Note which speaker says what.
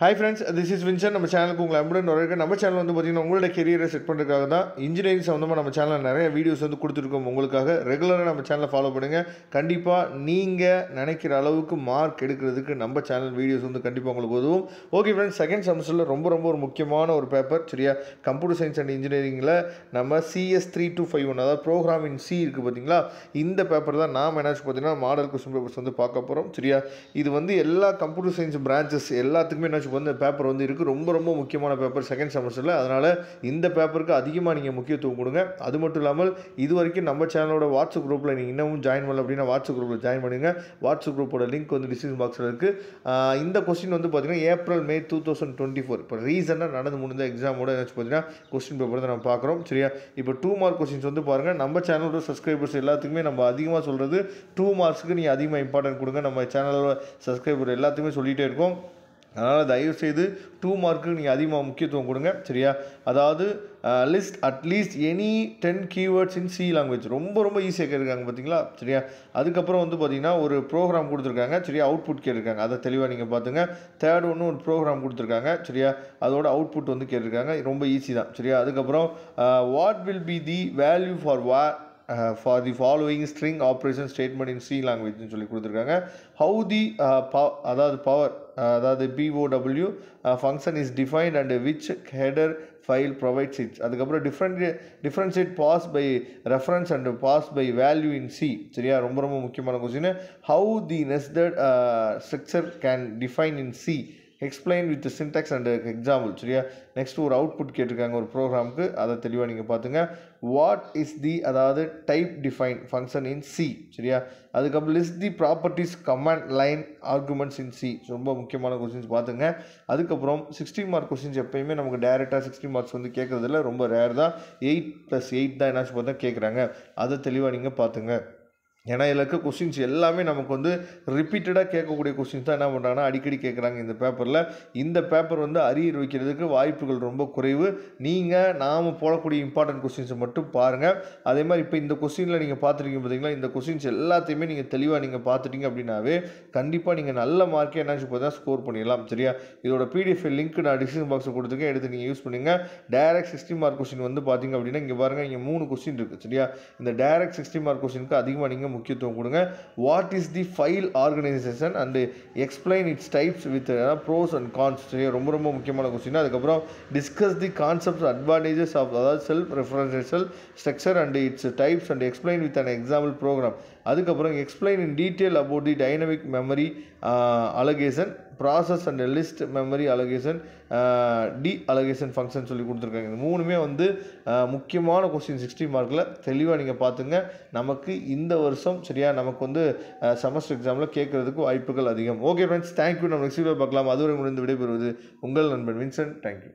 Speaker 1: Hi friends, this is Vincent. நம்ம சேனலுக்கு உங்களை அன்புடன் வரவேற்கிறேன். நம்ம சேனல் வந்து பார்த்தீங்கன்னா உங்களோட கெரியரை செட் பண்ணுறதுக்காக தான் இன்ஜினியரிங் சம்மந்தமாக நம்ம சேனலில் நிறைய வீடியோஸ் வந்து கொடுத்துருக்கோம் உங்களுக்காக. ரெகுலராக நம்ம சேனலை ஃபாலோ பண்ணுங்கள். கண்டிப்பாக நீங்கள் நினைக்கிற அளவுக்கு மார்க் எடுக்கிறதுக்கு நம்ம சேனல் வீடியோஸ் வந்து கண்டிப்பாக உங்களுக்கு உதவும். ஓகே ஃப்ரெண்ட்ஸ், செகண்ட் செமஸ்டரில் ரொம்ப ஒரு முக்கியமான ஒரு பேப்பர் சரியா, கம்ப்யூட்டர் சயின்ஸ் அண்ட் இன்ஜினியரிங்கில் நம்ம CS3251 அதாவது ப்ரோக்ராம் இன் சி இருக்குது பார்த்தீங்களா, இந்த பேப்பர் தான் நாம் என்னாச்சு பார்த்தீங்கன்னா மாடல் கொஸ்டின் பேப்பர்ஸ் வந்து பார்க்க போகிறோம் சரியா. இது வந்து எல்லா கம்ப்யூட்டர் சயின்ஸ் பிரான்ச்சஸ் எல்லாத்துக்குமே என்ன வந்து பேப்பர் வந்து இருக்குது. ரொம்ப முக்கியமான பேப்பர் செகண்ட் செமஸ்டரில். அதனால் இந்த பேப்பருக்கு அதிகமாக நீங்கள் முக்கியத்துவம் கொடுங்க. அது மட்டும் இல்லாமல் இது வரைக்கும் நம்ம சேனலோட வாட்ஸ்அப் குரூப்பில் நீங்கள் இன்னமும் ஜாயின் பண்ணல அப்படின்னா வாட்ஸ்அப் குரூப்பில் ஜாயின் பண்ணுங்கள். வாட்ஸ்அப் குரூப்போட லிங்க் வந்து டிஸ்கிரிப்ஷன் பாக்ஸில் இருக்குது. இந்த கொஸ்டின் வந்து பார்த்தீங்கன்னா ஏப்ரல் மே 2024 இப்போ ரீசெண்டாக நடந்து முடிந்த எக்ஸாமோட ஏதாச்சும் பார்த்தீங்கன்னா கொஸ்டின் பேப்பர் தான் நம்ம பார்க்குறோம் சரியா. இப்போ 2 மார்க் கொஸ்டின்ஸ் வந்து பாருங்கள். நம்ம சேனலோட சப்ஸ்கிரைபர்ஸ் எல்லாத்துக்குமே நம்ம அதிகமாக சொல்கிறது 2 மார்க்ஸுக்கு நீங்கள் அதிகமாக இம்பார்ட்டன்ட் கொடுங்க. நம்ம சேனலோட சப்ஸ்கிரைபர் எல்லாத்துக்குமே சொல்லிகிட்டே இருக்கோம். அதனால் தயவுசெய்து 2 மார்க்கு நீங்கள் அதிகமாக முக்கியத்துவம் கொடுங்க சரியா. அதாவது லிஸ்ட் அட்லீஸ்ட் எனி 10 keywords இன் சி லாங்குவேஜ் ரொம்ப ஈஸியாக கேட்டிருக்காங்க பார்த்தீங்களா சரியா. அதுக்கப்புறம் வந்து பார்த்தீங்கன்னா ஒரு ப்ரோக்ராம் கொடுத்துருக்காங்க சரியா, அவுட்புட் கேட்டிருக்காங்க. அதை தெளிவாக நீங்கள் பார்த்துங்க. தேர்ட் ஒன்று ஒரு ப்ரோக்ராம் கொடுத்துருக்காங்க சரியா, அதோட அவுட்புட் வந்து கேட்டிருக்காங்க. ரொம்ப ஈஸி தான் சரியா. அதுக்கப்புறம் what will be the value for the following string operation statement in C language ன்னு சொல்லி கொடுத்துருக்காங்க. how the அதாவது பவர் அதாவது POW function is defined and which header file provides it. அதுக்கப்புறம் differentiate pass by reference and pass by value in C சரியா. ரொம்ப முக்கியமான question. how the nested structure can define in C, explain with syntax and example சரியா. Next ஒரு output கேட்டிருக்காங்க ஒரு ப்ரோக்ராமுக்கு, அதை தெளிவாக நீங்கள் பார்த்துங்க. வாட் இஸ் தி அதாவது டைப் டிஃபைன் ஃபங்க்ஷன் இன் சி சரியா. அதுக்கப்புறம் லிஸ்ட் தி ப்ராப்பர்ட்டிஸ் கமாண்ட் லைன் ஆர்குமெண்ட்ஸ் இன் சி. ரொம்ப முக்கியமான கொஸ்டின்ஸ் பார்த்துங்க. அதுக்கப்புறம் 16 மார்க் கொஸ்டின்ஸ் எப்பயுமே நமக்கு டேரெக்டாக 16 மார்க்ஸ் வந்து கேட்குறதில்ல, ரொம்ப ரேர் தான். 8+8 தான் என்னாச்சு பார்த்தா கேட்குறாங்க. அதை தெளிவாக நீங்கள் பார்த்துங்க. ஏன்னா இதில் இருக்க கொஸ்டின்ஸ் எல்லாமே நமக்கு வந்து ரிப்பீட்டடாக கேட்கக்கூடிய கொஸ்டின்ஸ் தான் என்ன பண்ணுறாங்கன்னா அடிக்கடி கேட்குறாங்க இந்த பேப்பரில். இந்த பேப்பர் வந்து அரியர் வைக்கிறதுக்கு வாய்ப்புகள் ரொம்ப குறைவு. நீங்கள் நாம் போடக்கூடிய இம்பார்ட்டன்ட் கொஸ்டின்ஸை மட்டும் பாருங்கள். அதே மாதிரி இப்போ இந்த கொஸ்டினில் நீங்கள் பார்த்துருக்கீங்க பார்த்தீங்களா, இந்த கொஸ்டின்ஸ் எல்லாத்தையுமே நீங்கள் தெளிவாக நீங்கள் பார்த்துட்டீங்க அப்படின்னாவே கண்டிப்பாக நீங்கள் நல்ல மார்க்கே என்னாச்சு பார்த்தா ஸ்கோர் பண்ணிடலாம் சரியா. இதோட PDF லிங்க் நான் டிஸ்கிரிப்ஷன் பாக்ஸில் கொடுத்துருக்கேன், எடுத்து நீங்கள் யூஸ் பண்ணுங்கள். டைரக்ட் 60 மார்க் கொஸ்டின் வந்து பார்த்தீங்க அப்படின்னா இங்கே பாருங்கள், இங்கே 3 கொஸ்டின் இருக்குது சரியா. இந்த டைரக்ட் 60 மார்க் கொஸ்டினுக்கு அதிகமாக நீங்கள் முக்கியத்துவம் கொடுங்க. What is the file organisation and explain its types with pros and cons சரியா. ரொம்ப முக்கியமான கொஸ்டின். அதுக்கப்புறம் discuss the concepts advantages of அதாவது self referential structure and its types and explain with an example program. அதுக்கப்புறம் explain in detail about the dynamic memory allocation process and list memory allocation deallocation function சொல்லி கொடுத்துருக்காங்க. இந்த 3மே வந்து முக்கியமான question 60 மார்க்கில். தெளிவாக நீங்கள் பார்த்துங்க. நமக்கு இந்த வருஷம் சரியா நமக்கு வந்து செமஸ்டர் எக்ஸாமில் கேட்குறதுக்கு வாய்ப்புகள் அதிகம். Okay friends, thank you. நம்ம நெக்ஸ்ட் வீடியோ பார்க்கலாம். அதுவரை முடிந்து விடைபெறுவது உங்கள் நண்பன் வின்சென்ட். தேங்க்யூ.